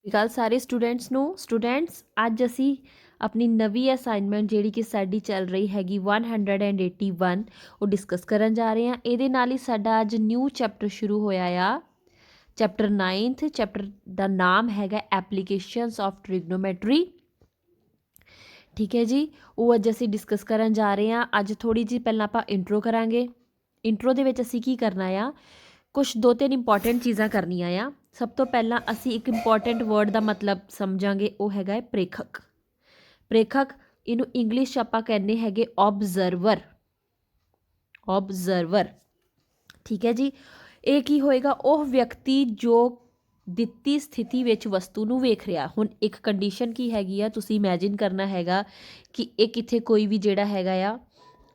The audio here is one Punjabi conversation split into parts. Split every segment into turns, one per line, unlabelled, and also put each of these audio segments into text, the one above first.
ਗੱਲ ਸਾਰੇ ਸਟੂਡੈਂਟਸ ਨੂੰ। ਸਟੂਡੈਂਟਸ ਅੱਜ ਅਸੀਂ ਆਪਣੀ ਨਵੀਂ ਅਸਾਈਨਮੈਂਟ ਜਿਹੜੀ ਕਿ ਸਾਡੀ ਚੱਲ ਰਹੀ ਹੈਗੀ 181 ਉਹ ਡਿਸਕਸ ਕਰਨ ਜਾ ਰਹੇ ਹਾਂ। ਇਹਦੇ ਨਾਲ ਹੀ ਸਾਡਾ ਅੱਜ ਨਿਊ ਚੈਪਟਰ ਸ਼ੁਰੂ ਹੋਇਆ ਆ, ਚੈਪਟਰ 9th। ਚੈਪਟਰ ਦਾ ਨਾਮ ਹੈਗਾ ਐਪਲੀਕੇਸ਼ਨਸ ਆਫ ਟ੍ਰਿਗਨੋਮੈਟਰੀ। ਠੀਕ ਹੈ ਜੀ, ਉਹ ਅੱਜ ਅਸੀਂ ਡਿਸਕਸ ਕਰਨ ਜਾ ਰਹੇ ਹਾਂ। ਅੱਜ ਥੋੜ੍ਹੀ ਜਿਹੀ ਪਹਿਲਾਂ ਆਪਾਂ ਇੰਟਰੋ ਕਰਾਂਗੇ। ਇੰਟਰੋ ਦੇ ਵਿੱਚ ਅਸੀਂ ਕੀ ਕਰਨਾ ਆ, ਕੁਛ 2-3 ਇੰਪੋਰਟੈਂਟ ਚੀਜ਼ਾਂ ਕਰਨੀਆਂ ਆ। ਸਭ ਤੋਂ ਪਹਿਲਾਂ ਅਸੀਂ ਇੱਕ ਇੰਪੋਰਟੈਂਟ ਵਰਡ ਦਾ ਮਤਲਬ ਸਮਝਾਂਗੇ, ਉਹ ਹੈਗਾ ਹੈ ਪ੍ਰੇਖਕ। ਪ੍ਰੇਖਕ ਇਹਨੂੰ ਇੰਗਲਿਸ਼ 'ਚ ਆਪਾਂ ਕਹਿੰਦੇ ਹੈਗੇ ਓਬਜ਼ਰਵਰ। ਓਬਜ਼ਰਵਰ, ਠੀਕ ਹੈ ਜੀ। ਇਹ ਕੀ ਹੋਏਗਾ, ਉਹ ਵਿਅਕਤੀ ਜੋ ਦਿੱਤੀ ਸਥਿਤੀ ਵਿੱਚ ਵਸਤੂ ਨੂੰ ਵੇਖ ਰਿਹਾ। ਹੁਣ ਇੱਕ ਕੰਡੀਸ਼ਨ ਕੀ ਹੈਗੀ ਆ, ਤੁਸੀਂ ਇਮੈਜਿਨ ਕਰਨਾ ਹੈਗਾ ਕਿ ਇਹ ਕਿੱਥੇ ਕੋਈ ਵੀ ਜਿਹੜਾ ਹੈਗਾ ਆ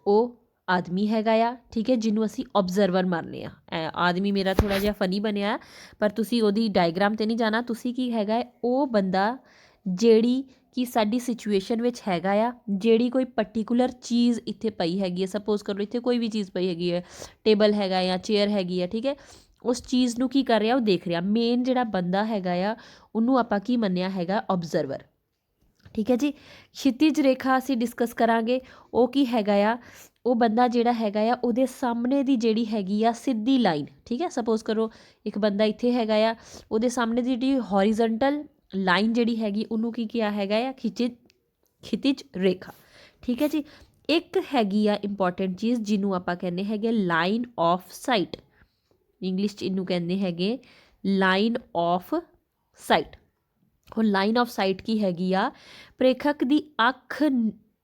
ਉਹ ਆਦਮੀ ਹੈਗਾ ਆ, ਠੀਕ ਹੈ, ਜਿਹਨੂੰ ਅਸੀਂ ਓਬਜ਼ਰਵਰ ਮੰਨਦੇ ਹਾਂ। ਆਦਮੀ ਮੇਰਾ ਥੋੜ੍ਹਾ ਜਿਹਾ ਫਨੀ ਬਣਿਆ, ਪਰ ਤੁਸੀਂ ਉਹਦੀ ਡਾਇਗਰਾਮ 'ਤੇ ਨਹੀਂ ਜਾਣਾ। ਤੁਸੀਂ ਕੀ ਹੈਗਾ ਹੈ, ਉਹ ਬੰਦਾ ਜਿਹੜੀ ਕਿ ਸਾਡੀ ਸਿਚੁਏਸ਼ਨ ਵਿੱਚ ਹੈਗਾ ਆ, ਜਿਹੜੀ ਕੋਈ ਪਰਟੀਕੂਲਰ ਚੀਜ਼ ਇੱਥੇ ਪਈ ਹੈਗੀ ਹੈ। ਸਪੋਜ਼ ਕਰੋ ਇੱਥੇ ਕੋਈ ਵੀ ਚੀਜ਼ ਪਈ ਹੈਗੀ ਹੈ, ਟੇਬਲ ਹੈਗਾ ਜਾਂ ਚੇਅਰ ਹੈਗੀ ਹੈ, ਠੀਕ ਹੈ। ਉਸ ਚੀਜ਼ ਨੂੰ ਕੀ ਕਰ ਰਿਹਾ, ਉਹ ਦੇਖ ਰਿਹਾ। ਮੇਨ ਜਿਹੜਾ ਬੰਦਾ ਹੈਗਾ ਆ ਉਹਨੂੰ ਆਪਾਂ ਕੀ ਮੰਨਿਆ ਹੈਗਾ, ਓਬਜ਼ਰਵਰ। ਠੀਕ ਹੈ ਜੀ। ਖਿਤਿਜ ਰੇਖਾ ਅਸੀਂ ਡਿਸਕਸ ਕਰਾਂਗੇ। ਉਹ ਕੀ ਹੈਗਾ ਆ, ਉਹ ਬੰਦਾ ਜਿਹੜਾ ਹੈਗਾ ਆ ਉਹਦੇ ਸਾਹਮਣੇ ਦੀ ਜਿਹੜੀ ਹੈਗੀ ਆ ਸਿੱਧੀ ਲਾਈਨ, ਠੀਕ ਹੈ। ਸਪੋਜ਼ ਕਰੋ ਇੱਕ ਬੰਦਾ ਇੱਥੇ ਹੈਗਾ ਆ, ਉਹਦੇ ਸਾਹਮਣੇ ਦੀ ਜਿਹੜੀ ਹੌਰੀਜ਼ੰਟਲ ਲਾਈਨ ਜਿਹੜੀ ਹੈਗੀ ਉਹਨੂੰ ਕੀ ਕਿਹਾ ਹੈਗਾ ਆ, ਖਿਤਿਜ ਰੇਖਾ। ਠੀਕ ਹੈ ਜੀ। ਇੱਕ ਹੈਗੀ ਆ ਇੰਪੋਰਟੈਂਟ ਚੀਜ਼ ਜਿਹਨੂੰ ਆਪਾਂ ਕਹਿੰਦੇ ਹੈਗੇ ਲਾਈਨ ਆਫ ਸਾਈਟ। ਇੰਗਲਿਸ਼ 'ਚ ਇਹਨੂੰ ਕਹਿੰਦੇ ਹੈਗੇ ਲਾਈਨ ਆਫ ਸਾਈਟ। ਹੁਣ ਲਾਈਨ ਆਫ ਸਾਈਟ ਕੀ ਹੈਗੀ ਆ, ਪ੍ਰੇਖਕ ਦੀ ਅੱਖ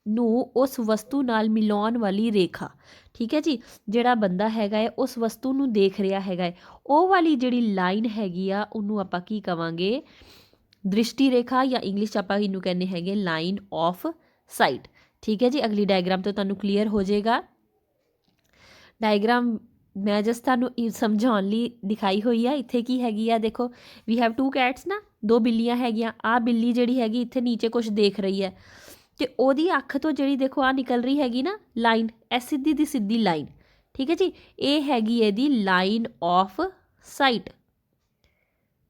ਨੂੰ ਉਸ ਵਸਤੂ ਨਾਲ ਮਿਲਾਉਣ ਵਾਲੀ ਰੇਖਾ। ਠੀਕ ਹੈ ਜੀ। ਜਿਹੜਾ ਬੰਦਾ ਹੈਗਾ ਹੈ ਉਸ ਵਸਤੂ ਨੂੰ ਦੇਖ ਰਿਹਾ ਹੈਗਾ ਹੈ, ਉਹ ਵਾਲੀ ਜਿਹੜੀ ਲਾਈਨ ਹੈਗੀ ਆ ਉਹਨੂੰ ਆਪਾਂ ਕੀ ਕਵਾਂਗੇ, ਦ੍ਰਿਸ਼ਟੀ ਰੇਖਾ, ਜਾਂ ਇੰਗਲਿਸ਼ 'ਚ ਆਪਾਂ ਇਹਨੂੰ ਕਹਿੰਦੇ ਹੈਗੇ ਲਾਈਨ ਆਫ ਸਾਈਟ। ਠੀਕ ਹੈ ਜੀ। ਅਗਲੀ ਡਾਇਗਰਾਮ ਤੋਂ ਤੁਹਾਨੂੰ ਕਲੀਅਰ ਹੋ ਜਾਏਗਾ। ਡਾਇਗਰਾਮ ਮੈਂ ਜਸਟ ਤੁਹਾਨੂੰ ਸਮਝਾਉਣ ਲਈ ਦਿਖਾਈ ਹੋਈ ਆ। ਇੱਥੇ ਕੀ ਹੈਗੀ ਆ, ਦੇਖੋ ਵੀ ਹੈਵ 2 ਕੈਟਸ ਨਾ, 2 ਬਿੱਲੀਆਂ ਹੈਗੀਆਂ। ਆਹ ਬਿੱਲੀ ਜਿਹੜੀ ਹੈਗੀ ਇੱਥੇ ਨੀਚੇ ਕੁਝ ਦੇਖ ਰਹੀ ਹੈ, ਅਤੇ ਉਹਦੀ ਅੱਖ ਤੋਂ ਜਿਹੜੀ ਦੇਖੋ ਆਹ ਨਿਕਲ ਰਹੀ ਹੈਗੀ ਨਾ ਲਾਈਨ, ਇਹ ਸਿੱਧੀ ਦੀ ਸਿੱਧੀ ਲਾਈਨ। ਠੀਕ ਹੈ ਜੀ। ਇਹ ਹੈਗੀ ਇਹਦੀ ਲਾਈਨ ਆਫ ਸਾਈਟ,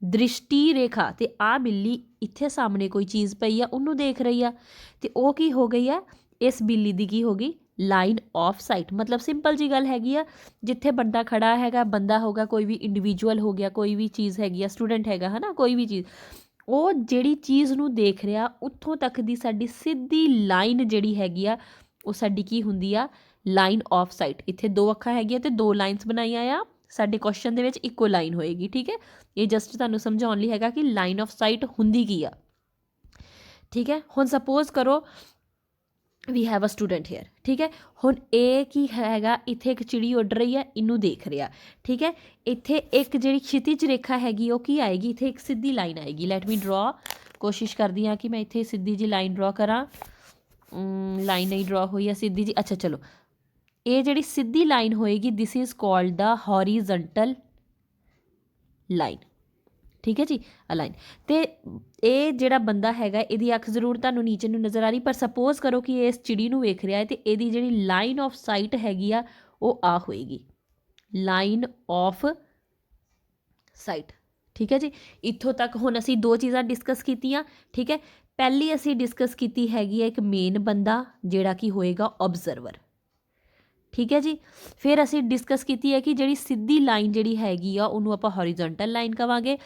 ਦ੍ਰਿਸ਼ਟੀ ਰੇਖਾ। ਅਤੇ ਆਹ ਬਿੱਲੀ ਇੱਥੇ ਸਾਹਮਣੇ ਕੋਈ ਚੀਜ਼ ਪਈ ਆ ਉਹਨੂੰ ਦੇਖ ਰਹੀ ਆ, ਅਤੇ ਉਹ ਕੀ ਹੋ ਗਈ ਆ, ਇਸ ਬਿੱਲੀ ਦੀ ਕੀ ਹੋ ਗਈ, ਲਾਈਨ ਆਫ ਸਾਈਟ। ਮਤਲਬ ਸਿੰਪਲ ਜੀ ਗੱਲ ਹੈਗੀ ਆ, ਜਿੱਥੇ ਬੰਦਾ ਖੜਾ ਹੈਗਾ, ਬੰਦਾ ਹੋਗਾ, ਕੋਈ ਵੀ ਇੰਡੀਵਿਜੂਅਲ ਹੋ ਗਿਆ, ਕੋਈ ਵੀ ਚੀਜ਼ ਹੈਗੀ ਆ, ਸਟੂਡੈਂਟ ਹੈਗਾ ਹੈ ਨਾ, ਕੋਈ ਵੀ ਚੀਜ਼, ਉਹ ਜਿਹੜੀ ਚੀਜ਼ ਨੂੰ ਦੇਖ ਰਿਹਾ ਉੱਥੋਂ ਤੱਕ ਦੀ ਸਾਡੀ ਸਿੱਧੀ ਲਾਈਨ ਜਿਹੜੀ ਹੈਗੀ ਆ ਉਹ ਸਾਡੀ ਕੀ ਹੁੰਦੀ ਆ, ਲਾਈਨ ਆਫ ਸਾਈਟ। ਇੱਥੇ 2 ਅੱਖਾਂ ਹੈਗੀਆਂ ਅਤੇ 2 ਲਾਈਨਸ ਬਣਾਈਆਂ ਆ। ਸਾਡੇ ਕੁਐਸਚਨ ਦੇ ਵਿੱਚ ਇੱਕੋ ਲਾਈਨ ਹੋਏਗੀ। ਠੀਕ ਹੈ। ਇਹ ਜਸਟ ਤੁਹਾਨੂੰ ਸਮਝਾਉਣ ਲਈ ਹੈਗਾ ਕਿ ਲਾਈਨ ਆਫ ਸਾਈਟ ਹੁੰਦੀ ਕੀ ਆ। ਠੀਕ ਹੈ। ਹੁਣ ਸਪੋਜ਼ ਕਰੋ we have a student here. ਠੀਕ ਹੈ। ਹੁਣ ਇਹ ਕੀ ਹੈਗਾ, ਇੱਥੇ ਇੱਕ ਚਿੜੀ ਉੱਡ ਰਹੀ ਹੈ, ਇਹਨੂੰ ਦੇਖ ਰਿਹਾ। ਠੀਕ ਹੈ। ਇੱਥੇ ਇੱਕ ਜਿਹੜੀ ਖਿਤਿਜ ਰੇਖਾ ਹੈਗੀ ਉਹ ਕੀ ਆਏਗੀ, ਇੱਥੇ ਇੱਕ ਸਿੱਧੀ ਲਾਈਨ ਆਏਗੀ। ਲੈਟ ਮੀ ਡਰਾ, ਕੋਸ਼ਿਸ਼ ਕਰਦੀ ਹਾਂ ਕਿ ਮੈਂ ਇੱਥੇ ਸਿੱਧੀ ਜੀ ਲਾਈਨ ਡਰਾ ਕਰਾਂ। ਲਾਈਨ ਨਹੀਂ ਡਰਾ ਹੋਈ ਆ ਸਿੱਧੀ ਜੀ। ਅੱਛਾ ਚਲੋ, ਇਹ ਜਿਹੜੀ ਸਿੱਧੀ ਲਾਈਨ ਹੋਏਗੀ, this is called the horizontal line. ਠੀਕ ਹੈ ਜੀ, ਅਲਾਈਨ। ਅਤੇ ਇਹ ਜਿਹੜਾ ਬੰਦਾ ਹੈਗਾ ਇਹਦੀ ਅੱਖ ਜ਼ਰੂਰ ਤੁਹਾਨੂੰ ਨੀਚੇ ਨੂੰ ਨਜ਼ਰ ਆ ਰਹੀ, ਪਰ ਸਪੋਜ਼ ਕਰੋ ਕਿ ਇਸ ਚਿੜੀ ਨੂੰ ਵੇਖ ਰਿਹਾ ਹੈ, ਅਤੇ ਇਹਦੀ ਜਿਹੜੀ ਲਾਈਨ ਆਫ ਸਾਈਟ ਹੈਗੀ ਆ ਉਹ ਆ ਹੋਏਗੀ, ਲਾਈਨ ਆਫ ਸਾਈਟ। ਠੀਕ ਹੈ ਜੀ। ਇੱਥੋਂ ਤੱਕ ਹੁਣ ਅਸੀਂ 2 ਚੀਜ਼ਾਂ ਡਿਸਕਸ ਕੀਤੀਆਂ। ਠੀਕ ਹੈ। ਪਹਿਲੀ ਅਸੀਂ ਡਿਸਕਸ ਕੀਤੀ ਹੈਗੀ ਹੈ ਇੱਕ ਮੇਨ ਬੰਦਾ ਜਿਹੜਾ ਕਿ ਹੋਏਗਾ ਓਬਜ਼ਰਵਰ। ਠੀਕ ਹੈ ਜੀ। ਫਿਰ ਅਸੀਂ ਡਿਸਕਸ ਕੀਤੀ ਹੈ ਕਿ ਜਿਹੜੀ ਸਿੱਧੀ ਲਾਈਨ ਜਿਹੜੀ ਹੈਗੀ ਆ ਉਹਨੂੰ ਆਪਾਂ ਹੌਰੀਜ਼ੌਂਟਲ ਲਾਈਨ ਕਹਾਂਗੇ।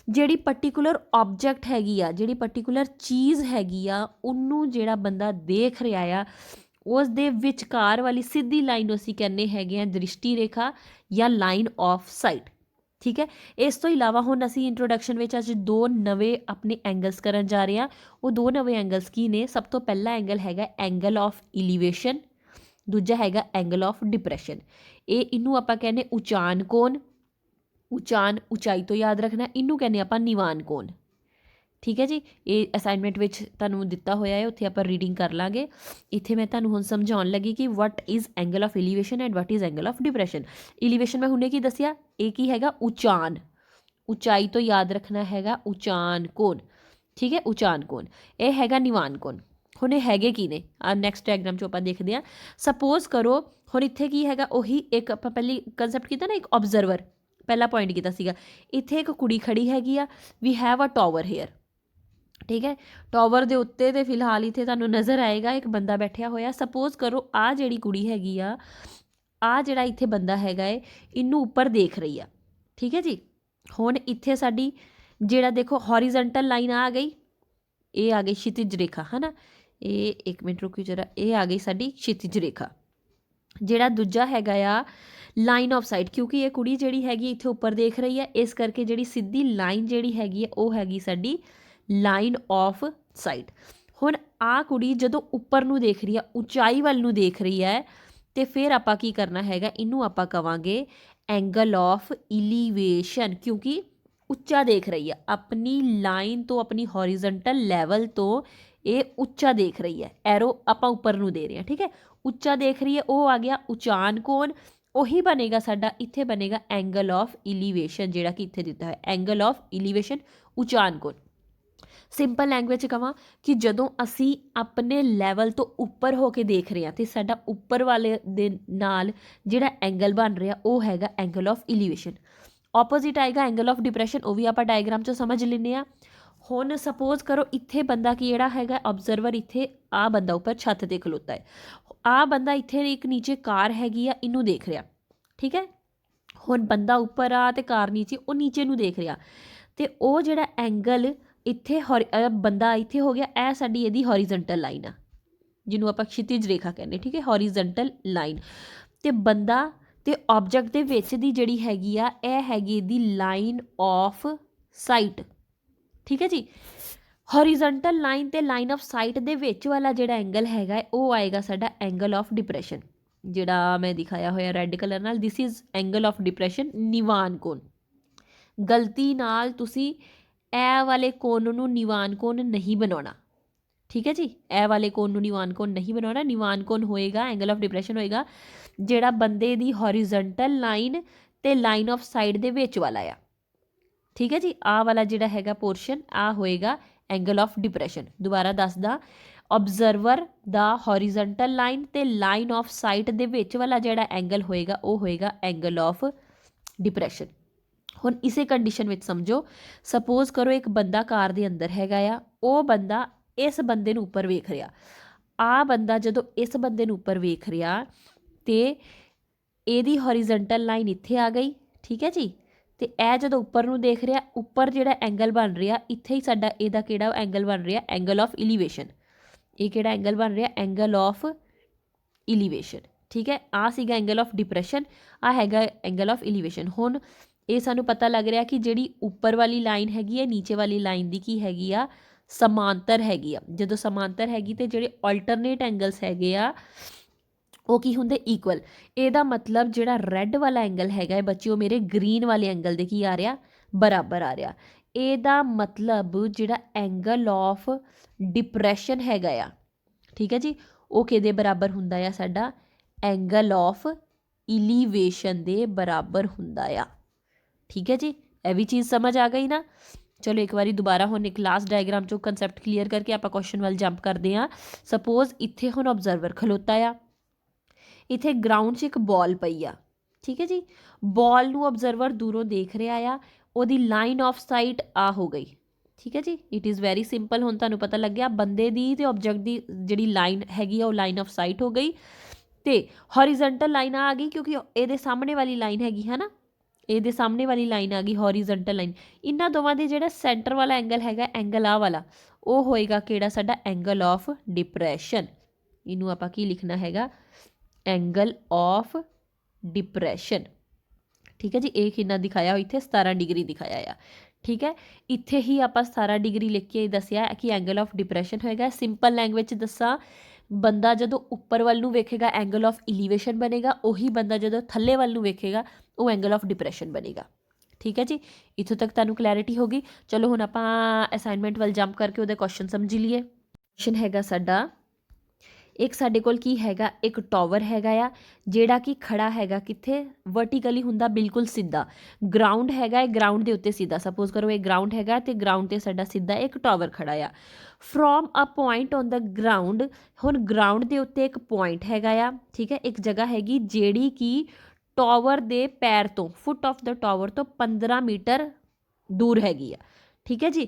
ਜਿਹੜੀ ਪਰਟੀਕੂਲਰ ਆਬਜੈਕਟ ਹੈਗੀ ਆ, ਜਿਹੜੀ ਪਰਟੀਕੂਲਰ ਚੀਜ਼ ਹੈਗੀ ਆ, ਉਹਨੂੰ ਜਿਹੜਾ ਬੰਦਾ ਦੇਖ ਰਿਹਾ ਆ, ਉਸ ਦੇ ਵਿਚਕਾਰ ਵਾਲੀ ਸਿੱਧੀ ਲਾਈਨ ਨੂੰ ਅਸੀਂ ਕਹਿੰਦੇ ਹੈਗੇ ਆ ਦ੍ਰਿਸ਼ਟੀ ਰੇਖਾ ਜਾਂ ਲਾਈਨ ਆਫ ਸਾਈਟ। ਠੀਕ ਹੈ। ਇਸ ਤੋਂ ਇਲਾਵਾ ਹੁਣ ਅਸੀਂ ਇੰਟਰੋਡਕਸ਼ਨ ਵਿੱਚ ਅੱਜ 2 ਨਵੇਂ ਆਪਣੇ ਐਂਗਲਸ ਕਰਨ ਜਾ ਰਹੇ ਹਾਂ। ਉਹ 2 ਨਵੇਂ ਐਂਗਲਸ ਕੀ ਨੇ, ਸਭ ਤੋਂ ਪਹਿਲਾ ਐਂਗਲ ਹੈਗਾ ਐਂਗਲ ਆਫ ਇਲੀਵੇਸ਼ਨ, ਦੂਜਾ ਹੈਗਾ ਐਂਗਲ ਆਫ ਡਿਪਰੈਸ਼ਨ। ਇਹਨੂੰ ਆਪਾਂ ਕਹਿੰਦੇ ਉਚਾਨ ਕੋਣ। ਉਚਾਨ ਉਚਾਈ ਤੋਂ ਯਾਦ ਰੱਖਣਾ, ਇਹਨੂੰ ਕਹਿੰਦੇ ਆਪਾਂ ਨਿਵਾਨ ਕੋਣ। ਠੀਕ ਹੈ ਜੀ। ਇਹ ਅਸਾਈਨਮੈਂਟ ਵਿੱਚ ਤੁਹਾਨੂੰ ਦਿੱਤਾ ਹੋਇਆ ਹੈ, ਉੱਥੇ ਆਪਾਂ ਰੀਡਿੰਗ ਕਰ ਲਾਂਗੇ। ਇੱਥੇ ਮੈਂ ਤੁਹਾਨੂੰ ਹੁਣ ਸਮਝਾਉਣ ਲੱਗੀ ਕਿ what is angle of elevation and what is angle of depression. Elevation ਮੈਂ ਹੁਣੇ ਕੀ ਦੱਸਿਆ, ਇਹ ਕੀ ਹੈਗਾ, ਉਚਾਨ। ਉਚਾਈ ਤੋਂ ਯਾਦ ਰੱਖਣਾ ਹੈਗਾ ਉਚਾਨ ਕੋਣ। ਠੀਕ ਹੈ, ਉਚਾਨ ਕੋਣ। ਇਹ ਹੈਗਾ ਨਿਵਾਨ ਕੋਣ। ਹੁਣ ਇਹ ਹੈਗੇ ਕੀ ਨੇ, ਨੈਕਸਟ ਡਾਇਗਰਾਮ 'ਚੋਂ ਆਪਾਂ ਦੇਖਦੇ ਹਾਂ। ਸਪੋਜ਼ ਕਰੋ ਹੁਣ ਇੱਥੇ ਕੀ ਹੈਗਾ, ਉਹੀ ਇੱਕ ਆਪਾਂ ਪਹਿਲੀ ਕੰਸੈਪਟ ਕੀਤਾ ਨਾ, ਇੱਕ ਓਬਜ਼ਰਵਰ ਪਹਿਲਾ ਪੁਆਇੰਟ ਕੀਤਾ ਸੀਗਾ। ਇੱਥੇ ਇੱਕ ਕੁੜੀ ਖੜੀ ਹੈਗੀ ਆ, we have a tower here. ठीक है। टावर ਦੇ ਉੱਤੇ ਤੇ ਫਿਲਹਾਲ ਇੱਥੇ ਤੁਹਾਨੂੰ ਨਜ਼ਰ ਆਏਗਾ ਇੱਕ ਬੰਦਾ ਬੈਠਿਆ ਹੋਇਆ। ਸਪੋਜ਼ ਕਰੋ ਆ ਜਿਹੜੀ ਕੁੜੀ ਹੈਗੀ ਆ ਜਿਹੜਾ ਇੱਥੇ ਬੰਦਾ ਹੈਗਾ ਏ ਇਹਨੂੰ ਉੱਪਰ ਦੇਖ ਰਹੀ ਆ, ਠੀਕ ਹੈ ਜੀ। ਹੁਣ ਇੱਥੇ ਸਾਡੀ ਜਿਹੜਾ ਦੇਖੋ ਹੌਰੀਜ਼ੈਂਟਲ ਲਾਈਨ ਆ ਗਈ, ਇਹ ਆ ਗਈ क्षितिज ਰੇਖਾ ਹੈ ਨਾ। ਇਹ ਇੱਕ ਮਿੰਟ ਰੁਕੀ ਜਰਾ, ਇਹ ਆ ਗਈ ਸਾਡੀ क्षितिज ਰੇਖਾ। ਜਿਹੜਾ ਦੂਜਾ ਹੈਗਾ ਆ ਲਾਈਨ ਆਫ ਸਾਈਟ, ਕਿਉਂਕਿ ਇਹ ਕੁੜੀ ਜਿਹੜੀ ਹੈਗੀ ਇੱਥੇ ਉੱਪਰ ਦੇਖ ਰਹੀ ਹੈ, ਇਸ ਕਰਕੇ ਜਿਹੜੀ ਸਿੱਧੀ ਲਾਈਨ ਜਿਹੜੀ ਹੈਗੀ ਹੈ ਉਹ ਹੈਗੀ ਸਾਡੀ ਲਾਈਨ ਆਫ ਸਾਈਟ। ਹੁਣ ਆ ਕੁੜੀ ਜਦੋਂ ਉੱਪਰ ਨੂੰ ਦੇਖ ਰਹੀ ਆ, ਉਚਾਈ ਵੱਲ ਨੂੰ ਦੇਖ ਰਹੀ ਹੈ, ਤੇ ਫਿਰ ਆਪਾਂ ਕੀ ਕਰਨਾ ਹੈਗਾ, ਇਹਨੂੰ ਆਪਾਂ ਕਵਾਂਗੇ ਐਂਗਲ ਆਫ ਇਲੀਵੇਸ਼ਨ, ਕਿਉਂਕਿ ਉੱਚਾ ਦੇਖ ਰਹੀ ਆ ਆਪਣੀ ਲਾਈਨ ਤੋਂ, ਆਪਣੀ ਹੌਰੀਜ਼ੈਂਟਲ ਲੈਵਲ ਤੋਂ ਇਹ ਉੱਚਾ ਦੇਖ ਰਹੀ ਹੈ। ਐਰੋ ਆਪਾਂ ਉੱਪਰ ਨੂੰ ਦੇ ਰਹੇ ਹਾਂ, ਠੀਕ ਹੈ। ਉੱਚਾ ਦੇਖ ਰਹੀ ਹੈ, ਉਹ ਆ ਗਿਆ ਉਚਾਨ ਕੋਣ, ਉਹੀ ਬਣੇਗਾ ਸਾਡਾ ਇੱਥੇ ਬਣੇਗਾ ਐਂਗਲ ਆਫ ਇਲੀਵੇਸ਼ਨ, ਜਿਹੜਾ ਕਿ ਇੱਥੇ ਦਿੱਤਾ ਹੈ ਐਂਗਲ ਆਫ ਇਲੀਵੇਸ਼ਨ ਉਚਾਨ ਕੋਣ। ਸਿੰਪਲ ਲੈਂਗੁਏਜ ਕਹਾਂ ਕਿ ਜਦੋਂ ਅਸੀਂ ਆਪਣੇ ਲੈਵਲ ਤੋਂ ਉੱਪਰ ਹੋ ਕੇ ਦੇਖ ਰਹੇ ਹਾਂ ਤੇ ਸਾਡਾ ਉੱਪਰ ਵਾਲੇ ਦੇ ਨਾਲ ਜਿਹੜਾ ਐਂਗਲ ਬਣ ਰਿਹਾ ਉਹ ਹੈਗਾ ਐਂਗਲ ਆਫ ਇਲੀਵੇਸ਼ਨ। ਆਪੋਜ਼ਿਟ ਆਏਗਾ ਐਂਗਲ ਆਫ ਡਿਪਰੈਸ਼ਨ, ਉਹ ਵੀ ਆਪਾਂ ਡਾਇਗਰਾਮ 'ਚੋਂ ਸਮਝ ਲੈਂਦੇ ਹਾਂ। ਹੁਣ ਸਪੋਜ਼ ਕਰੋ ਇੱਥੇ ਬੰਦਾ ਕੀ ਜਿਹੜਾ ਹੈਗਾ ਆਬਜ਼ਰਵਰ, ਇੱਥੇ ਆ ਬੰਦਾ ਉੱਪਰ ਛੱਤ 'ਤੇ ਖਲੋਤਾ ਹੈ, ਆ ਬੰਦਾ ਇੱਥੇ ਇੱਕ ਨੀਚੇ ਕਾਰ ਹੈਗੀ ਆ ਇਹਨੂੰ ਦੇਖ ਰਿਹਾ, ਠੀਕ ਹੈ। ਹੁਣ ਬੰਦਾ ਉੱਪਰ ਆ ਤੇ ਕਾਰ ਨੀਚੇ, ਉਹ ਨੀਚੇ ਨੂੰ ਦੇਖ ਰਿਹਾ, ਤੇ ਉਹ ਜਿਹੜਾ ਐਂਗਲ ਇੱਥੇ ਬੰਦਾ ਇੱਥੇ ਹੋ ਗਿਆ, ਇਹ ਸਾਡੀ ਇਹਦੀ ਹੌਰੀਜ਼ੈਂਟਲ ਲਾਈਨ ਆ ਜਿਹਨੂੰ ਆਪਾਂ क्षितिज ਰੇਖਾ ਕਹਿੰਦੇ, ਠੀਕ ਹੈ, ਹੌਰੀਜ਼ੈਂਟਲ ਲਾਈਨ। ਤੇ ਬੰਦਾ ਤੇ ਆਬਜੈਕਟ ਦੇ ਵਿੱਚ ਦੀ ਜਿਹੜੀ ਹੈਗੀ ਆ ਇਹ ਹੈਗੀ ਇਹਦੀ ਲਾਈਨ ਆਫ ਸਾਈਟ, ਠੀਕ ਹੈ ਜੀ। ਹੌਰੀਜ਼ੈਂਟਲ ਲਾਈਨ ਤੇ ਲਾਈਨ ਆਫ ਸਾਈਟ ਦੇ ਵਿੱਚ ਵਾਲਾ ਜਿਹੜਾ ਐਂਗਲ ਹੈਗਾ ਉਹ ਆਏਗਾ ਸਾਡਾ ਐਂਗਲ ਆਫ ਡਿਪਰੈਸ਼ਨ, ਜਿਹੜਾ ਮੈਂ ਦਿਖਾਇਆ ਹੋਇਆ ਰੈੱਡ ਕਲਰ ਨਾਲ। This is angle of depression, ਨਿਵਾਨ ਕੋਣ। ਗਲਤੀ ਨਾਲ ਤੁਸੀਂ ਇਹ ਵਾਲੇ ਕੋਣ ਨੂੰ ਨਿਵਾਨ ਕੋਣ ਨਹੀਂ ਬਣਾਉਣਾ, ਠੀਕ ਹੈ ਜੀ। ਇਹ ਵਾਲੇ ਕੋਣ ਨੂੰ ਨਿਵਾਨ ਕੋਣ ਨਹੀਂ ਬਣਾਉਣਾ। ਨਿਵਾਨ ਕੋਣ ਹੋਏਗਾ, ਐਂਗਲ ਆਫ ਡਿਪਰੈਸ਼ਨ ਹੋਏਗਾ ਜਿਹੜਾ ਬੰਦੇ ਦੀ ਹੌਰੀਜ਼ੈਂਟਲ ਲਾਈਨ ਤੇ ਲਾਈਨ ਆਫ ਸਾਈਡ ਦੇ ਵਿੱਚ ਵਾਲਾ ਆ, ਠੀਕ ਹੈ ਜੀ। ਆਹ ਵਾਲਾ ਜਿਹੜਾ ਹੈਗਾ ਪੋਰਸ਼ਨ ਆ ਹੋਏਗਾ ਐਂਗਲ ਆਫ ਡਿਪਰੈਸ਼ਨ। ਦੁਬਾਰਾ ਦੱਸਦਾ, ਆਬਜ਼ਰਵਰ ਦਾ ਹੌਰੀਜ਼ੈਂਟਲ ਲਾਈਨ ਤੇ ਲਾਈਨ ਆਫ ਸਾਈਟ ਦੇ ਵਿੱਚ ਵਾਲਾ ਜਿਹੜਾ ਐਂਗਲ ਹੋਏਗਾ ਉਹ ਹੋਏਗਾ ਐਂਗਲ ਆਫ ਡਿਪਰੈਸ਼ਨ। ਹੁਣ ਇਸੇ ਕੰਡੀਸ਼ਨ ਵਿੱਚ ਸਮਝੋ, ਸਪੋਜ਼ ਕਰੋ ਇੱਕ ਬੰਦਾ ਕਾਰ ਦੇ ਅੰਦਰ ਹੈਗਾ ਆ, ਉਹ ਬੰਦਾ ਇਸ ਬੰਦੇ ਨੂੰ ਉੱਪਰ ਵੇਖ ਰਿਹਾ, ਆ ਬੰਦਾ ਜਦੋਂ ਇਸ ਬੰਦੇ ਨੂੰ ਉੱਪਰ ਵੇਖ ਰਿਹਾ ਤੇ ਇਹਦੀ ਹੌਰੀਜ਼ੈਂਟਲ ਲਾਈਨ ਇੱਥੇ ਆ ਗਈ, ਠੀਕ ਹੈ ਜੀ। ਤੇ ਇਹ ਜਦੋਂ ਉੱਪਰ ਨੂੰ ਦੇਖ ਰਿਹਾ, ਉੱਪਰ ਜਿਹੜਾ ਐਂਗਲ ਬਣ ਰਿਹਾ ਇੱਥੇ ਹੀ ਸਾਡਾ ਇਹਦਾ ਕਿਹੜਾ ਐਂਗਲ ਬਣ ਰਿਹਾ, ਐਂਗਲ ਆਫ ਇਲੀਵੇਸ਼ਨ। ਇਹ ਕਿਹੜਾ ਐਂਗਲ ਬਣ ਰਿਹਾ, ਐਂਗਲ ਆਫ ਇਲੀਵੇਸ਼ਨ, ਠੀਕ ਹੈ। ਆ ਸੀਗਾ ਐਂਗਲ ਆਫ ਡਿਪਰੈਸ਼ਨ, ਆ ਹੈਗਾ ਐਂਗਲ ਆਫ ਇਲੀਵੇਸ਼ਨ। ਹੁਣ ਇਹ ਸਾਨੂੰ ਪਤਾ ਲੱਗ ਰਿਹਾ ਕਿ ਜਿਹੜੀ ਉੱਪਰ ਵਾਲੀ ਲਾਈਨ ਹੈਗੀ ਹੈ ਨੀਚੇ ਵਾਲੀ ਲਾਈਨ ਦੀ ਕੀ ਹੈਗੀ ਆ, ਸਮਾਂਤਰ ਹੈਗੀ ਆ। ਜਦੋਂ ਸਮਾਂਤਰ ਹੈਗੀ ਤੇ ਜਿਹੜੇ ਆਲਟਰਨੇਟ ਐਂਗਲਸ ਹੈਗੇ ਆ ਉਹ ਕੀ ਹੁੰਦੇ, ਇਕੁਅਲ। ਇਹਦਾ ਮਤਲਬ ਜਿਹੜਾ ਰੈੱਡ ਵਾਲਾ ਐਂਗਲ ਹੈਗਾ ਹੈ ਬੱਚਿਓ ਮੇਰੇ, ਗ੍ਰੀਨ ਵਾਲੇ ਐਂਗਲ ਦੇ ਕੀ ਆ ਰਿਹਾ, ਬਰਾਬਰ ਆ ਰਿਹਾ। ਇਹਦਾ ਮਤਲਬ ਜਿਹੜਾ ਐਂਗਲ ਆਫ ਡਿਪਰੈਸ਼ਨ ਹੈਗਾ ਆ, ਠੀਕ ਹੈ ਜੀ, ਉਹ ਕਿਹਦੇ ਬਰਾਬਰ ਹੁੰਦਾ ਆ, ਸਾਡਾ ਐਂਗਲ ਆਫ ਇਲੀਵੇਸ਼ਨ ਦੇ ਬਰਾਬਰ ਹੁੰਦਾ ਆ, ਠੀਕ ਹੈ ਜੀ। ਇਹ ਵੀ ਚੀਜ਼ ਸਮਝ ਆ ਗਈ ਨਾ। ਚਲੋ ਇੱਕ ਵਾਰੀ ਦੁਬਾਰਾ ਹੁਣ ਇੱਕ ਲਾਸਟ ਡਾਇਗਰਾਮ 'ਚੋਂ ਕਨਸੈਪਟ ਕਲੀਅਰ ਕਰਕੇ ਆਪਾਂ ਕੁਐਸਚਨ ਵੱਲ ਜੰਪ ਕਰਦੇ ਹਾਂ। ਸਪੋਜ਼ ਇੱਥੇ ਹੁਣ ਆਬਜ਼ਰਵਰ ਖਲੋਤਾ ਆ, ਇੱਥੇ ਗਰਾਊਂਡ 'ਚ ਇੱਕ ਬਾਲ ਪਈ ਆ, ਠੀਕ ਹੈ ਜੀ। ਬਾਲ ਨੂੰ ਆਬਜ਼ਰਵਰ ਦੂਰੋਂ ਦੇਖ ਰਿਹਾ ਆ, ਉਹਦੀ ਲਾਈਨ ਆਫ ਸਾਈਟ ਆ ਹੋ ਗਈ, ਠੀਕ ਹੈ ਜੀ। It is very simple. ਹੁਣ ਤੁਹਾਨੂੰ ਪਤਾ ਲੱਗਿਆ ਬੰਦੇ ਦੀ ਤੇ ਆਬਜੈਕਟ ਦੀ ਜਿਹੜੀ ਲਾਈਨ ਹੈਗੀ ਆ ਉਹ ਲਾਈਨ ਆਫ ਸਾਈਟ ਹੋ ਗਈ, ਤੇ ਹੌਰੀਜ਼ੈਂਟਲ ਲਾਈਨ ਆ ਗਈ ਕਿਉਂਕਿ ਇਹਦੇ ਸਾਹਮਣੇ ਵਾਲੀ ਲਾਈਨ ਹੈਗੀ ਹੈ ਨਾ, ਇਹਦੇ ਸਾਹਮਣੇ ਵਾਲੀ ਲਾਈਨ ਆ ਗਈ ਹੌਰੀਜ਼ੈਂਟਲ ਲਾਈਨ। ਇਹਨਾਂ ਦੋਵਾਂ ਦੇ ਜਿਹੜਾ ਸੈਂਟਰ ਵਾਲਾ ਐਂਗਲ ਹੈਗਾ, ਐਂਗਲ ਆ ਵਾਲਾ, ਉਹ ਹੋਏਗਾ ਕਿਹੜਾ, ਸਾਡਾ ਐਂਗਲ ਆਫ ਡਿਪਰੈਸ਼ਨ। ਇਹਨੂੰ ਆਪਾਂ ਕੀ ਲਿਖਣਾ ਹੈਗਾ, ਐਂਗਲ ਆਫ ਡਿਪਰੈਸ਼ਨ, ਠੀਕ ਹੈ ਜੀ। ਇਹ ਕਿੰਨਾ ਦਿਖਾਇਆ ਇੱਥੇ, 17 ਡਿਗਰੀ ਦਿਖਾਇਆ ਆ, ਠੀਕ ਹੈ। ਇੱਥੇ ਹੀ ਆਪਾਂ 17 ਡਿਗਰੀ ਲਿਖ ਕੇ ਦੱਸਿਆ ਕਿ ਐਂਗਲ ਆਫ ਡਿਪਰੈਸ਼ਨ ਹੋਏਗਾ। ਸਿੰਪਲ ਲੈਂਗੁਏਜ 'ਚ ਦੱਸਾਂ, ਬੰਦਾ ਜਦੋਂ ਉੱਪਰ ਵੱਲ ਨੂੰ ਵੇਖੇਗਾ ਐਂਗਲ ਆਫ ਇਲੀਵੇਸ਼ਨ ਬਣੇਗਾ, ਉਹੀ ਬੰਦਾ ਜਦੋਂ ਥੱਲੇ ਵੱਲ ਨੂੰ ਵੇਖੇਗਾ ਉਹ ਐਂਗਲ ਆਫ ਡਿਪਰੈਸ਼ਨ ਬਣੇਗਾ, ਠੀਕ ਹੈ ਜੀ। ਇੱਥੋਂ ਤੱਕ ਤੁਹਾਨੂੰ ਕਲੈਰਿਟੀ ਹੋ ਗਈ। ਚਲੋ ਹੁਣ ਆਪਾਂ ਅਸਾਈਨਮੈਂਟ ਵੱਲ ਜੰਪ ਕਰਕੇ ਉਹਦੇ ਕੁਐਸਚਨ ਸਮਝ ਲਈਏ। ਕੁਐਸਚਨ ਹੈਗਾ ਸਾਡਾ, ਇੱਕ ਸਾਡੇ ਕੋਲ ਕੀ ਹੈਗਾ, ਇੱਕ ਟਾਵਰ ਹੈਗਾ ਆ ਜਿਹੜਾ ਕਿ ਖੜਾ ਹੈਗਾ ਕਿੱਥੇ, ਵਰਟੀਕਲੀ ਹੁੰਦਾ ਬਿਲਕੁਲ ਸਿੱਧਾ। ਗਰਾਊਂਡ ਹੈਗਾ, ਗਰਾਊਂਡ ਦੇ ਉੱਤੇ ਸਿੱਧਾ। ਸਪੋਜ਼ ਕਰੋ ਇਹ ਗਰਾਊਂਡ ਹੈਗਾ ਤੇ ਗਰਾਊਂਡ 'ਤੇ ਸਾਡਾ ਸਿੱਧਾ ਇੱਕ ਟਾਵਰ ਖੜਾ ਆ। From a point on the ground, ਹੁਣ ਗਰਾਊਂਡ ਦੇ ਉੱਤੇ ਇੱਕ ਪੁਆਇੰਟ ਹੈਗਾ ਆ, ਠੀਕ ਹੈ, ਇੱਕ ਜਗ੍ਹਾ ਹੈਗੀ ਜਿਹੜੀ ਕਿ ਟਾਵਰ ਦੇ ਪੈਰ ਤੋਂ, ਫੁੱਟ ਆਫ ਦਾ ਟਾਵਰ ਤੋਂ 15 ਮੀਟਰ ਦੂਰ ਹੈਗੀ ਆ, ਠੀਕ ਹੈ ਜੀ।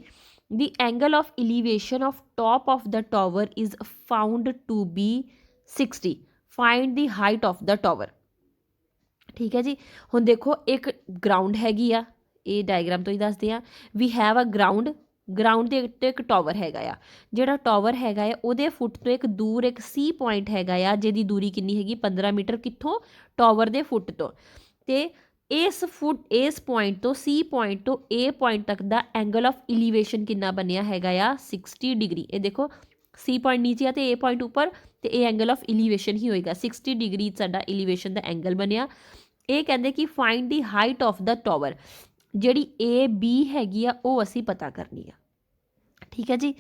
the angle of elevation of top of the tower is found to be 60, find the height of the tower। ठीक है जी। ਹੁਣ ਦੇਖੋ ਇੱਕ ਗਰਾਊਂਡ ਹੈਗੀ ਆ, ਇਹ ਡਾਇਗਰਾਮ ਤੋਂ ਹੀ ਦੱਸਦੇ ਆ। We have a ground, ground ਦੇ ਉੱਤੇ ਇੱਕ ਟਾਵਰ ਹੈਗਾ ਆ। ਜਿਹੜਾ ਟਾਵਰ ਹੈਗਾ ਆ ਉਹਦੇ ਫੁੱਟ ਤੋਂ ਇੱਕ ਦੂਰ ਇੱਕ ਸੀ ਪੁਆਇੰਟ ਹੈਗਾ ਆ, ਜਿਹਦੀ ਦੂਰੀ ਕਿੰਨੀ ਹੈਗੀ 15 ਮੀਟਰ, ਕਿੱਥੋਂ? ਟਾਵਰ ਦੇ ਫੁੱਟ ਤੋਂ। ਤੇ ਇਸ ਪੁਆਇੰਟ ਤੋਂ ਸੀ ਪੁਆਇੰਟ ਤੋਂ ਏ ਪੁਆਇੰਟ ਤੱਕ ਦਾ ਐਂਗਲ ਆਫ ਇਲੀਵੇਸ਼ਨ ਕਿੰਨਾ ਬਣਿਆ ਹੈਗਾ ਆ 60 ਡਿਗਰੀ। ਇਹ ਦੇਖੋ ਸੀ ਪੁਆਇੰਟ ਨੀਚੇ ਆ ਤੇ ਏ ਪੁਆਇੰਟ ਉੱਪਰ, ਤੇ ਇਹ ਐਂਗਲ ਆਫ ਇਲੀਵੇਸ਼ਨ ਹੀ ਹੋਏਗਾ 60 ਡਿਗਰੀ ਸਾਡਾ ਇਲੀਵੇਸ਼ਨ ਦਾ ਐਂਗਲ ਬਣਿਆ। ਇਹ ਕਹਿੰਦੇ ਕਿ find the height of the tower, ਜਿਹੜੀ ਏ ਬੀ ਹੈਗੀ ਆ ਉਹ ਅਸੀਂ ਪਤਾ ਕਰਨੀ ਆ। ਠੀਕ ਹੈ ਜੀ।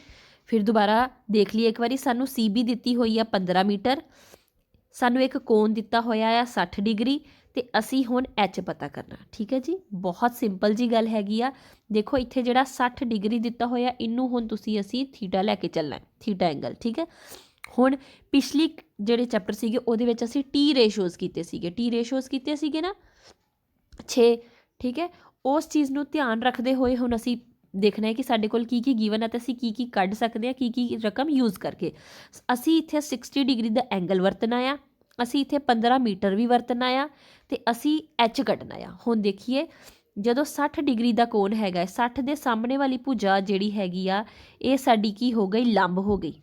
ਫਿਰ ਦੁਬਾਰਾ ਦੇਖ ਲਈਏ ਇੱਕ ਵਾਰੀ, ਸਾਨੂੰ ਸੀ ਬੀ ਦਿੱਤੀ ਹੋਈ ਆ 15 ਮੀਟਰ, ਸਾਨੂੰ ਇੱਕ ਕੋਣ ਦਿੱਤਾ ਹੋਇਆ ਆ 60 ਡਿਗਰੀ, ਤੇ ਅਸੀਂ ਹੁਣ ਐਚ ਪਤਾ ਕਰਨਾ। ਠੀਕ ਹੈ ਜੀ, ਬਹੁਤ ਸਿੰਪਲ ਜੀ ਗੱਲ ਹੈਗੀ ਆ। ਦੇਖੋ ਇੱਥੇ ਜਿਹੜਾ 60 ਡਿਗਰੀ ਦਿੱਤਾ ਹੋਇਆ, ਇਹਨੂੰ ਹੁਣ ਅਸੀਂ ਥੀਟਾ ਲੈ ਕੇ ਚੱਲਣਾ, ਥੀਟਾ ਐਂਗਲ। ਠੀਕ ਹੈ। ਹੁਣ ਪਿਛਲੀ ਜਿਹੜੇ ਚੈਪਟਰ ਸੀਗੇ ਉਹਦੇ ਵਿੱਚ ਅਸੀਂ ਟੀ ਰੇਸ਼ੋਜ਼ ਕੀਤੇ ਸੀਗੇ ਨਾ 6। ਠੀਕ ਹੈ। ਉਸ ਚੀਜ਼ ਨੂੰ ਧਿਆਨ ਰੱਖਦੇ ਹੋਏ ਹੁਣ ਅਸੀਂ ਦੇਖਣਾ ਹੈ ਕਿ ਸਾਡੇ ਕੋਲ ਕੀ ਗਿਵਨ ਹੈ ਤੇ ਅਸੀਂ ਕੀ ਕੱਢ ਸਕਦੇ ਹਾਂ, ਕੀ ਰਕਮ ਯੂਜ਼ ਕਰਕੇ। ਅਸੀਂ ਇੱਥੇ 60 ਡਿਗਰੀ ਦਾ ਐਂਗਲ ਵਰਤਣਾ ਆ, ਅਸੀਂ ਇੱਥੇ 15 ਮੀਟਰ ਵੀ ਵਰਤਣਾ ਆ, ਤੇ ਅਸੀਂ ਐਚ ਕੱਢਣਾ ਆ। ਹੁਣ ਦੇਖੀਏ, ਜਦੋਂ 60 ਡਿਗਰੀ ਦਾ ਕੋਣ ਹੈਗਾ, 60 ਦੇ ਸਾਹਮਣੇ ਵਾਲੀ ਭੁਜਾ ਜਿਹੜੀ ਹੈਗੀ ਆ, ਇਹ ਸਾਡੀ ਕੀ ਹੋ ਗਈ? ਲੰਬ ਹੋ ਗਈ।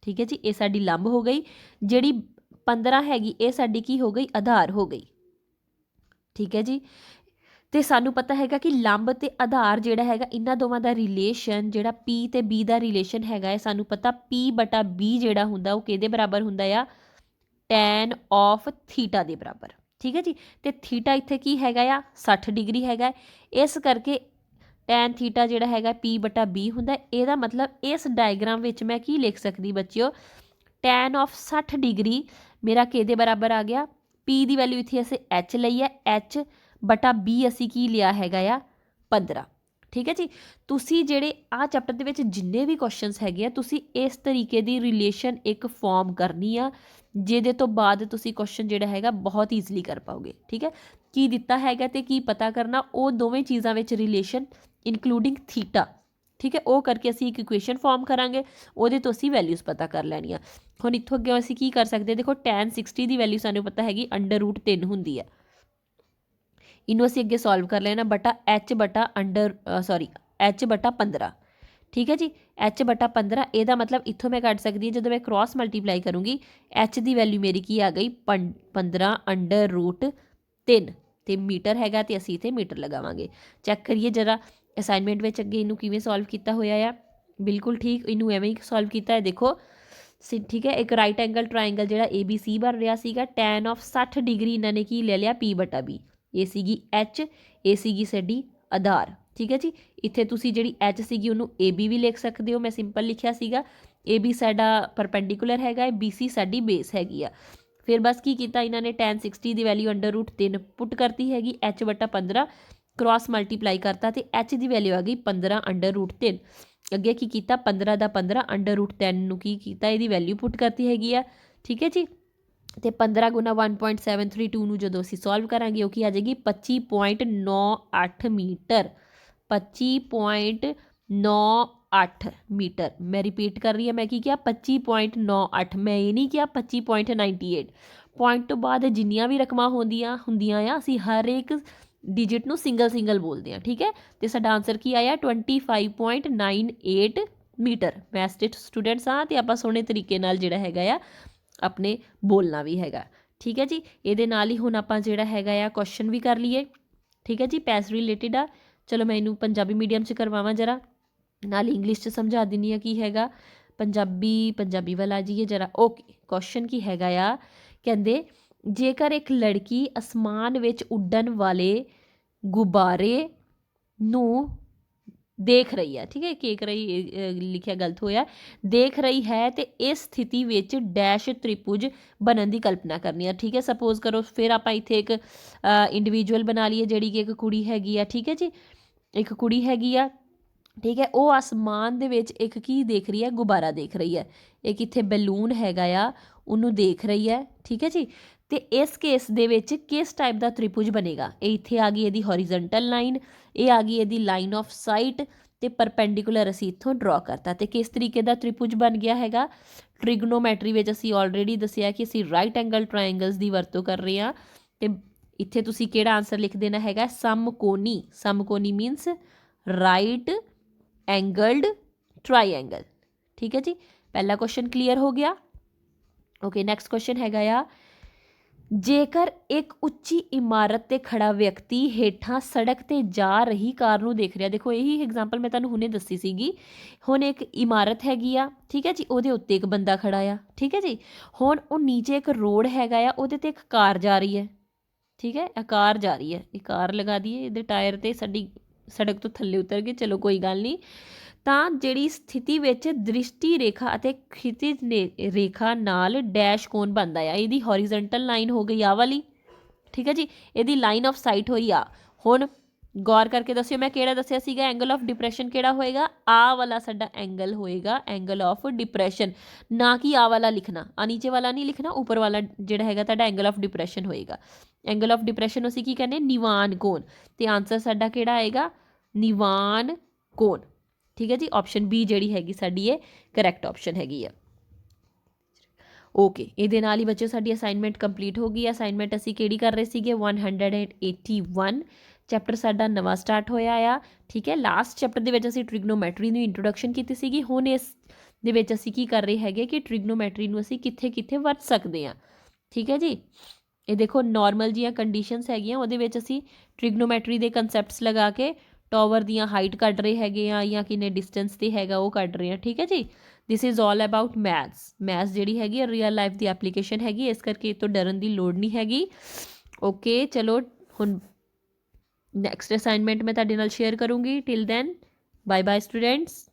ਠੀਕ ਹੈ ਜੀ, ਇਹ ਸਾਡੀ ਲੰਬ ਹੋ ਗਈ। ਜਿਹੜੀ 15 ਹੈਗੀ ਇਹ ਸਾਡੀ ਕੀ ਹੋ ਗਈ? ਆਧਾਰ ਹੋ ਗਈ। ਠੀਕ ਹੈ ਜੀ। ਤੇ ਸਾਨੂੰ ਪਤਾ ਹੈਗਾ ਕਿ ਲੰਬ ਤੇ ਆਧਾਰ ਜਿਹੜਾ ਹੈਗਾ, ਇਹਨਾਂ ਦੋਵਾਂ ਦਾ ਰਿਲੇਸ਼ਨ, ਜਿਹੜਾ ਪੀ ਤੇ ਬੀ ਦਾ ਰਿਲੇਸ਼ਨ ਹੈਗਾ ਹੈ, ਸਾਨੂੰ ਪਤਾ P/B ਜਿਹੜਾ ਹੁੰਦਾ ਉਹ ਕਿਹਦੇ ਬਰਾਬਰ ਹੁੰਦਾ ਆ? ਟੈਨ ਆਫ ਥੀਟਾ ਦੇ ਬਰਾਬਰ। ਠੀਕ ਹੈ ਜੀ। ਤੇ ਥੀਟਾ ਇੱਥੇ ਕੀ ਹੈਗਾ ਆ? 60 ਡਿਗਰੀ ਹੈਗਾ। ਇਸ ਕਰਕੇ ਟੈਨ ਥੀਟਾ ਜਿਹੜਾ ਹੈਗਾ P/B ਹੁੰਦਾ। ਇਹਦਾ ਮਤਲਬ ਇਸ ਡਾਇਗਰਾਮ ਵਿੱਚ ਮੈਂ ਕੀ ਲਿਖ ਸਕਦੀ ਬੱਚਿਓ? ਟੈਨ ਆਫ 60 ਡਿਗਰੀ ਮੇਰਾ ਕਿਹਦੇ ਬਰਾਬਰ ਆ ਗਿਆ? P ਦੀ ਵੈਲਿਊ ਇੱਥੇ ਅਸੀਂ H ਲਈ ਹੈ, H/B ਅਸੀਂ ਕੀ ਲਿਆ ਹੈਗਾ ਆ? 15। ਠੀਕ ਹੈ ਜੀ। ਤੁਸੀਂ ਜਿਹੜੇ ਆਹ ਚੈਪਟਰ ਦੇ ਵਿੱਚ ਜਿੰਨੇ ਵੀ ਕੁਐਸਚਨਸ ਹੈਗੇ ਆ, ਤੁਸੀਂ ਇਸ ਤਰੀਕੇ ਦੀ ਰਿਲੇਸ਼ਨ ਇੱਕ ਫਾਰਮ ਕਰਨੀ ਆ, ਜਿਹਦੇ ਤੋਂ ਬਾਅਦ ਤੁਸੀਂ ਕੁਐਸਚਨ ਜਿਹੜਾ ਹੈਗਾ ਬਹੁਤ ਈਜ਼ਲੀ ਕਰ ਪਾਓਗੇ। ਠੀਕ ਹੈ। ਕੀ ਦਿੱਤਾ ਹੈਗਾ ਤੇ ਕੀ ਪਤਾ ਕਰਨਾ, ਉਹ ਦੋਵੇਂ ਚੀਜ਼ਾਂ ਵਿੱਚ ਰਿਲੇਸ਼ਨ ਇਨਕਲੂਡਿੰਗ ਥੀਟਾ। ਠੀਕ ਹੈ। ਉਹ ਕਰਕੇ ਅਸੀਂ ਇੱਕ ਇਕੁਏਸ਼ਨ ਫਾਰਮ ਕਰਾਂਗੇ, ਉਹਦੇ ਤੋਂ ਅਸੀਂ ਵੈਲਿਊਜ਼ ਪਤਾ ਕਰ ਲੈਣੀਆਂ। ਹੁਣ ਇੱਥੋਂ ਅੱਗੇ ਅਸੀਂ ਕੀ ਕਰ ਸਕਦੇ? ਦੇਖੋ ਟੈਨ 60 ਦੀ ਵੈਲਿਊ ਸਾਨੂੰ ਪਤਾ ਹੈਗੀ √3 ਹੁੰਦੀ ਹੈ। ਇਹਨੂੰ ਅਸੀਂ ਅੱਗੇ ਸੋਲਵ ਕਰ ਲੈਣਾ H/15। ਠੀਕ ਹੈ ਜੀ। H/15, ਇਹਦਾ ਮਤਲਬ ਇੱਥੋਂ ਮੈਂ ਕੱਢ ਸਕਦੀ ਹਾਂ, ਜਦੋਂ ਮੈਂ ਕ੍ਰਾਸ ਮਲਟੀਪਲਾਈ ਕਰੂੰਗੀ, H ਦੀ ਵੈਲਿਊ ਮੇਰੀ ਕੀ ਆ ਗਈ? 15√3, ਤੇ ਮੀਟਰ ਹੈਗਾ ਤੇ ਅਸੀਂ ਇੱਥੇ ਮੀਟਰ ਲਗਾਵਾਂਗੇ। ਚੈੱਕ ਕਰੀਏ ਜਰਾ ਅਸਾਈਨਮੈਂਟ ਵਿੱਚ ਅੱਗੇ ਇਹਨੂੰ ਕਿਵੇਂ ਸੋਲਵ ਕੀਤਾ ਹੋਇਆ ਆ। ਬਿਲਕੁਲ ਠੀਕ, ਇਹਨੂੰ ਐਵੇਂ ਹੀ ਸੋਲਵ ਕੀਤਾ ਹੈ। ਦੇਖੋ ਠੀਕ ਹੈ। ਇੱਕ ਰਾਈਟ ਐਂਗਲ ਟਰਾਇੰਗਲ ਜਿਹੜਾ ABC ਬਣ ਰਿਹਾ ਸੀਗਾ, ਟੈਨ ਆਫ 60 ਡਿਗਰੀ ਇਹਨਾਂ ਨੇ ਕੀ ਲੈ ਲਿਆ? P/B। ਇਹ ਸੀਗੀ H, ਇਹ ਸੀਗੀ ਸਾਡੀ ਆਧਾਰ। ਠੀਕ ਹੈ ਜੀ। ਇੱਥੇ ਤੁਸੀਂ ਜਿਹੜੀ H ਸੀਗੀ ਉਹਨੂੰ AB ਵੀ ਲਿਖ ਸਕਦੇ ਹੋ, ਮੈਂ ਸਿੰਪਲ ਲਿਖਿਆ ਸੀਗਾ। AB ਸਾਡਾ ਪਰਪੈਂਡੀਕੂਲਰ ਹੈਗਾ ਹੈ, BC ਸਾਡੀ ਬੇਸ ਹੈਗੀ ਆ। ਫਿਰ ਬਸ ਕੀ ਕੀਤਾ ਇਹਨਾਂ ਨੇ? ਟੈਨ 60 ਦੀ ਵੈਲਿਊ √3 ਪੁੱਟ ਕਰਤੀ ਹੈਗੀ, H/15 ਕ੍ਰਾਸ ਮਲਟੀਪਲਾਈ ਕਰਤਾ, ਤੇ H ਦੀ ਵੈਲਿਊ ਆ ਗਈ 15√3। ਅੱਗੇ ਕੀ ਕੀਤਾ? 15 ਦਾ 15 √3 ਨੂੰ ਕੀ ਕੀਤਾ? ਇਹਦੀ ਵੈਲਿਊ ਪੁੱਟ ਕਰਤੀ ਹੈਗੀ ਆ। ਠੀਕ ਹੈ ਜੀ। ਤੇ 15 ਗੁਣਾ 1.732 ਨੂੰ ਜਦੋਂ ਅਸੀਂ ਸੋਲਵ ਕਰਾਂਗੇ, ਉਹ ਕੀ ਆ ਜਾਏਗੀ? 25.98 ਮੀਟਰ। 25.98 ਮੀਟਰ। ਮੈਂ ਰਿਪੀਟ ਕਰ ਰਹੀ ਹਾਂ, ਮੈਂ ਕੀ ਕਿਹਾ? 25.98। ਮੈਂ ਇਹ ਨਹੀਂ ਕਿਹਾ 25.98। ਪੁਆਇੰਟ ਤੋਂ ਬਾਅਦ ਜਿੰਨੀਆਂ ਵੀ ਰਕਮਾਂ ਹੁੰਦੀਆਂ ਆ, ਅਸੀਂ ਹਰ ਇੱਕ ਡਿਜਿਟ ਨੂੰ ਸਿੰਗਲ ਬੋਲਦੇ ਹਾਂ। ਠੀਕ ਹੈ। ਤੇ ਸਾਡਾ ਆਨਸਰ ਕੀ ਆਇਆ? 25.98 ਮੀਟਰ। ਮੈਥ ਦੇ ਸਟੂਡੈਂਟਸ ਆ ਤੇ ਆਪਾਂ ਸੋਹਣੇ ਤਰੀਕੇ ਨਾਲ ਜਿਹੜਾ ਹੈਗਾ ਆ ਆਪਣੇ ਬੋਲਣਾ ਵੀ ਹੈਗਾ। ਠੀਕ ਹੈ ਜੀ। ਇਹਦੇ ਨਾਲ ਹੀ ਹੁਣ ਆਪਾਂ ਜਿਹੜਾ ਹੈਗਾ ਆ ਕੁਐਸਚਨ ਵੀ ਕਰ ਲਈਏ। ਠੀਕ ਹੈ ਜੀ। ਪੈਸ ਰਿਲੇਟਿਡ ਆ। ਚਲੋ ਮੈਂ ਇਹਨੂੰ ਪੰਜਾਬੀ ਮੀਡੀਅਮ 'ਚ ਕਰਵਾਵਾਂ ਜਰਾ, ਨਾਲ ਇੰਗਲਿਸ਼ 'ਚ ਸਮਝਾ ਦਿੰਦੀ ਹਾਂ ਕੀ ਹੈਗਾ। ਪੰਜਾਬੀ ਵਾਲਾ ਜੀ ਜਰਾ। ਓਕੇ। ਕੁਐਸਚਨ ਕੀ ਹੈਗਾ ਆ? ਕਹਿੰਦੇ ਜੇਕਰ ਇੱਕ ਲੜਕੀ ਅਸਮਾਨ ਵਿੱਚ ਉੱਡਣ ਵਾਲੇ ਗੁਬਾਰੇ ਨੂੰ ਦੇਖ ਰਹੀ ਹੈ। ਠੀਕ ਹੈ। ਕੇਕ ਰਹੀ ਲਿਖਿਆ ਗਲਤ ਹੋਇਆ, ਦੇਖ ਰਹੀ ਹੈ, ਤੇ ਇਸ ਸਥਿਤੀ ਵਿੱਚ ਡੈਸ਼ ਤ੍ਰਿਭੁਜ ਬਣਨ ਦੀ ਕਲਪਨਾ ਕਰਨੀ ਹੈ। ਠੀਕ ਹੈ। ਸਪੋਜ਼ ਕਰੋ ਫਿਰ ਆਪਾਂ ਇੱਥੇ ਇੱਕ ਇੰਡੀਵਿਜੂਅਲ ਬਣਾ ਲਈਏ, ਜਿਹੜੀ ਕਿ ਇੱਕ ਕੁੜੀ ਹੈਗੀ ਆ। ਠੀਕ ਹੈ ਜੀ। ਇੱਕ ਕੁੜੀ ਹੈਗੀ ਆ। ਠੀਕ ਹੈ। ਉਹ ਆਸਮਾਨ ਦੇ ਵਿੱਚ ਇੱਕ ਕੀ ਦੇਖ ਰਹੀ ਹੈ? ਗੁਬਾਰਾ ਦੇਖ ਰਹੀ ਹੈ। ਇੱਕ ਇੱਥੇ ਬੈਲੂਨ ਹੈਗਾ ਆ, ਉਹਨੂੰ ਦੇਖ ਰਹੀ ਹੈ। ਠੀਕ ਹੈ ਜੀ। ਤੇ ਇਸ ਕੇਸ ਦੇ ਵਿੱਚ ਕਿਸ ਟਾਈਪ ਦਾ ਤ੍ਰਿਭੁਜ ਬਣੇਗਾ? ਇਹ ਇੱਥੇ ਆ ਗਈ ਇਹਦੀ ਹੌਰੀਜ਼ੌਂਟਲ ਲਾਈਨ, ਇਹ ਆ ਗਈ ਇਹਦੀ ਲਾਈਨ ਆਫ ਸਾਈਟ, ਤੇ ਪਰਪੈਂਡੀਕੂਲਰ ਅਸੀਂ ਇੱਥੋਂ ਡਰਾ ਕਰਤਾ ਤੇ ਕਿਸ ਤਰੀਕੇ ਦਾ ਤ੍ਰਿਭੁਜ ਬਣ ਗਿਆ ਹੈਗਾ। ਟ੍ਰਿਗਨੋਮੈਟਰੀ ਵਿੱਚ ਅਸੀਂ ਆਲਰੇਡੀ ਦੱਸਿਆ ਕਿ ਅਸੀਂ ਰਾਈਟ ਐਂਗਲ ਟਰਾਇੰਗਲਸ ਦੀ ਵਰਤੋਂ ਕਰ ਰਹੇ ਹਾਂ ਤੇ ਇੱਥੇ ਤੁਸੀਂ ਕਿਹੜਾ ਆਨਸਰ ਲਿਖ ਦੇਣਾ ਹੈਗਾ, ਸਮਕੋਣੀ। ਸਮਕੋਣੀ ਮੀਨਸ ਰਾਈਟ ਐਂਗਲਡ ਟਰਾਈਐਂਗਲ। ਠੀਕ ਹੈ ਜੀ, ਪਹਿਲਾ ਕੁਐਸਚਨ ਕਲੀਅਰ ਹੋ ਗਿਆ। ਓਕੇ, ਨੈਕਸਟ ਕੁਐਸਚਨ ਹੈਗਾ ਆ, ਜੇਕਰ ਇੱਕ ਉੱਚੀ ਇਮਾਰਤ ਤੇ ਖੜਾ ਵਿਅਕਤੀ ਹੇਠਾਂ ਸੜਕ ਤੇ ਜਾ ਰਹੀ ਕਾਰ ਨੂੰ ਦੇਖ ਰਿਹਾ, ਦੇਖੋ ਇਹੀ ਐਗਜ਼ਾਮਪਲ ਮੈਂ ਤੁਹਾਨੂੰ ਹੁਣੇ ਦੱਸੀ ਸੀਗੀ। ਹੁਣ ਇੱਕ ਇਮਾਰਤ ਹੈਗੀ ਆ, ਠੀਕ ਹੈ ਜੀ, ਉਹਦੇ ਉੱਤੇ ਇੱਕ ਬੰਦਾ ਖੜਾ ਆ, ਠੀਕ ਹੈ ਜੀ। ਹੁਣ ਉਹ ਨੀਚੇ ਇੱਕ ਰੋਡ ਹੈਗਾ ਆ, ਉਹਦੇ ਤੇ ਇੱਕ ਕਾਰ ਜਾ ਰਹੀ ਹੈ, ਠੀਕ ਹੈ, ਇਹ ਕਾਰ ਜਾ ਰਹੀ ਹੈ, ਇਹ ਕਾਰ ਲਗਾ ਦਈਏ, ਇਹਦੇ ਟਾਇਰ ਤੇ ਸਾਡੀ ਸੜਕ ਤੋਂ ਥੱਲੇ ਉਤਰ ਗਏ, ਚਲੋ ਕੋਈ ਗੱਲ ਨਹੀਂ। ਤਾਂ ਜਿਹੜੀ ਸਥਿਤੀ ਵਿੱਚ ਦ੍ਰਿਸ਼ਟੀ ਰੇਖਾ ਅਤੇ ਖਿਤਿਜ ਰੇਖਾ ਨਾਲ ਡੈਸ਼ ਕੋਣ ਬਣਦਾ ਆ, ਇਹਦੀ ਹੌਰੀਜ਼ੈਂਟਲ ਲਾਈਨ ਹੋ ਗਈ ਆ ਵਾਲੀ, ਠੀਕ ਹੈ ਜੀ, ਇਹਦੀ ਲਾਈਨ ਆਫ ਸਾਈਟ ਹੋਈ ਆ। ਹੁਣ ਗੌਰ ਕਰਕੇ ਦੱਸਿਓ, ਮੈਂ ਕਿਹੜਾ ਦੱਸਿਆ ਸੀਗਾ, ਐਂਗਲ ਆਫ ਡਿਪਰੈਸ਼ਨ ਕਿਹੜਾ ਹੋਏਗਾ, ਆ ਵਾਲਾ ਸਾਡਾ ਐਂਗਲ ਹੋਏਗਾ, ਐਂਗਲ ਆਫ ਡਿਪਰੈਸ਼ਨ, ਨਾ ਕਿ ਆ ਵਾਲਾ ਲਿਖਣਾ, ਆ ਨੀਚੇ ਵਾਲਾ ਨਹੀਂ ਲਿਖਣਾ, ਉੱਪਰ ਵਾਲਾ ਜਿਹੜਾ ਹੈਗਾ ਤੁਹਾਡਾ ਐਂਗਲ ਆਫ ਡਿਪਰੈਸ਼ਨ ਹੋਏਗਾ। ਐਂਗਲ ਆਫ ਡਿਪਰੈਸ਼ਨ ਅਸੀਂ ਕੀ ਕਹਿੰਦੇ, ਨਿਵਾਨ ਕੋਣ, ਤੇ ਆਨਸਰ ਸਾਡਾ ਕਿਹੜਾ ਆਏਗਾ, ਨਿਵਾਨ ਕੋਣ। ਠੀਕ ਹੈ ਜੀ, ਆਪਸ਼ਨ ਬੀ ਜਿਹੜੀ ਹੈਗੀ ਸਾਡੀ ਇਹ ਕਰੈਕਟ ਆਪਸ਼ਨ ਹੈਗੀ ਆ। ਓਕੇ, ਇਹਦੇ ਨਾਲ ਹੀ ਬੱਚਿਓ ਸਾਡੀ ਅਸਾਈਨਮੈਂਟ ਕੰਪਲੀਟ ਹੋ ਗਈ। ਅਸਾਈਨਮੈਂਟ ਅਸੀਂ ਕਿਹੜੀ ਕਰ ਰਹੇ ਸੀਗੇ, 181 ਚੈਪਟਰ ਸਾਡਾ ਨਵਾਂ ਸਟਾਰਟ ਹੋਇਆ ਆ, ਠੀਕ ਹੈ। ਲਾਸਟ ਚੈਪਟਰ ਦੇ ਵਿੱਚ ਅਸੀਂ ਟ੍ਰਿਗਨੋਮੈਟਰੀ ਨੂੰ ਇੰਟਰੋਡਕਸ਼ਨ ਕੀਤੀ ਸੀਗੀ। ਹੁਣ ਇਸ ਦੇ ਵਿੱਚ ਅਸੀਂ ਕੀ ਕਰ ਰਹੇ ਹੈਗੇ ਕਿ ਟ੍ਰਿਗਨੋਮੈਟਰੀ ਨੂੰ ਅਸੀਂ ਕਿੱਥੇ ਕਿੱਥੇ ਵਰਤ ਸਕਦੇ ਹਾਂ, ਠੀਕ ਹੈ ਜੀ। ਇਹ ਦੇਖੋ ਨਾਰਮਲ ਜੀਆਂ ਕੰਡੀਸ਼ਨਸ ਹੈਗੀਆਂ, ਉਹਦੇ ਵਿੱਚ ਅਸੀਂ ਟ੍ਰਿਗਨੋਮੈਟਰੀ ਦੇ ਕਨਸੈਪਟਸ ਲਗਾ ਕੇ ਟਾਵਰ ਦੀਆਂ ਹਾਈਟ ਕੱਢ ਰਹੇ ਹੈਗੇ ਆ, ਜਾਂ ਕਿੰਨੇ ਡਿਸਟੈਂਸ 'ਤੇ ਹੈਗਾ ਉਹ ਕੱਢ ਰਹੇ ਆ, ਠੀਕ ਹੈ ਜੀ। This is all about maths. Maths ਜਿਹੜੀ ਹੈਗੀ ਆ ਰੀਅਲ ਲਾਈਫ ਦੀ ਐਪਲੀਕੇਸ਼ਨ ਹੈਗੀ, ਇਸ ਕਰਕੇ ਇਹ ਤੋਂ ਡਰਨ ਦੀ ਲੋੜ ਨਹੀਂ ਹੈਗੀ। ਓਕੇ, ਚਲੋ ਹੁਣ ਨੈਕਸਟ ਅਸਾਈਨਮੈਂਟ ਮੈਂ ਤੁਹਾਡੇ ਨਾਲ ਸ਼ੇਅਰ ਕਰੂੰਗੀ। Till then bye bye students.